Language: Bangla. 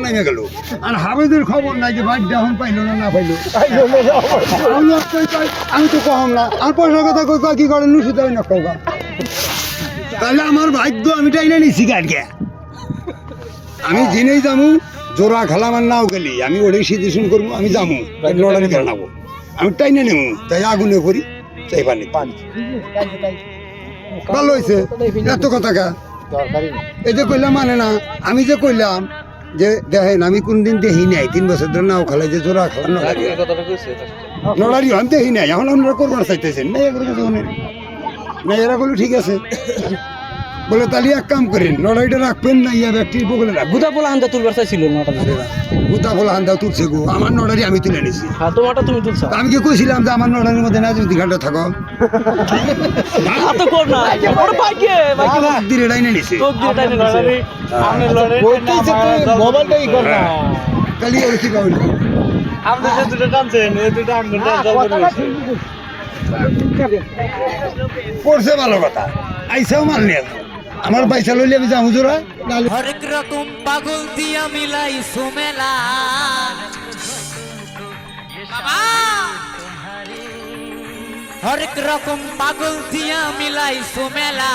নেমে গেল আর হাবেদের খবর নাই যে বাইক এখন পাইলো না পাইলো আমি তো কম না আর পয়সার কথা কই কি করে নুসি দেয় না কৌকা তাহলে আমার ভাগ্য আমি টাইনে নিছি গাড়িয়া আমি জেনেই যামু জোড়া খেলা আমার নাও গেলি আমি ওটাই সিদ্ধান্ত করবো আমি যামু লড়াই করে নেবো আমি টাইনে নেবো তাই আগুনে করি তাই পানি ভালো হয়েছে এত কথা কা এই যে কইলাম মানে না আমি যে কইলাম যে দেখেন আমি কোনদিন দেখি নাই 3 বছর ধরে নাও খেলাই যে জোড়া খেলা নড়ারি আমি দেখি নাই এখন আপনারা করবার চাইতেছেন না এগুলো কিছু না এরা বলে ঠিক আছে বলে তাহলে এক কাম করেন লড়াইটা রাখবেন না ইয়া ব্যক্তির বগলে রাখবেন গুদা পোলা হান্দা তুলবার চাইছিল নটা গুতা বলা হান্দা তুলছে গো আমার নড়ারি আমি তুলে নিছি হ্যাঁ তোমারটা তুমি তুলছো আমি কি কইছিলাম যে আমার নড়ারির মধ্যে না যদি ঘাটে থাকো এত কর না ওরে বাইকে দিরে ডাইনে নিছে তোক দিয়ে টাইনে নিছে আমি লড়াই মোবাইলটাই কর না তাহলে ওর কি কইল আমাদের যে দুটো টানছেন ওই দুটো আঙ্গুল পড়ছে ভালো কথা আইসাও মারলি আমার পয়সা লইলে আমি যাবো জোড়া হরেক রকম পাগল দিয়া মিলাই সুমেলা বাবা হরেক রকম পাগল দিয়া মিলাই সুমেলা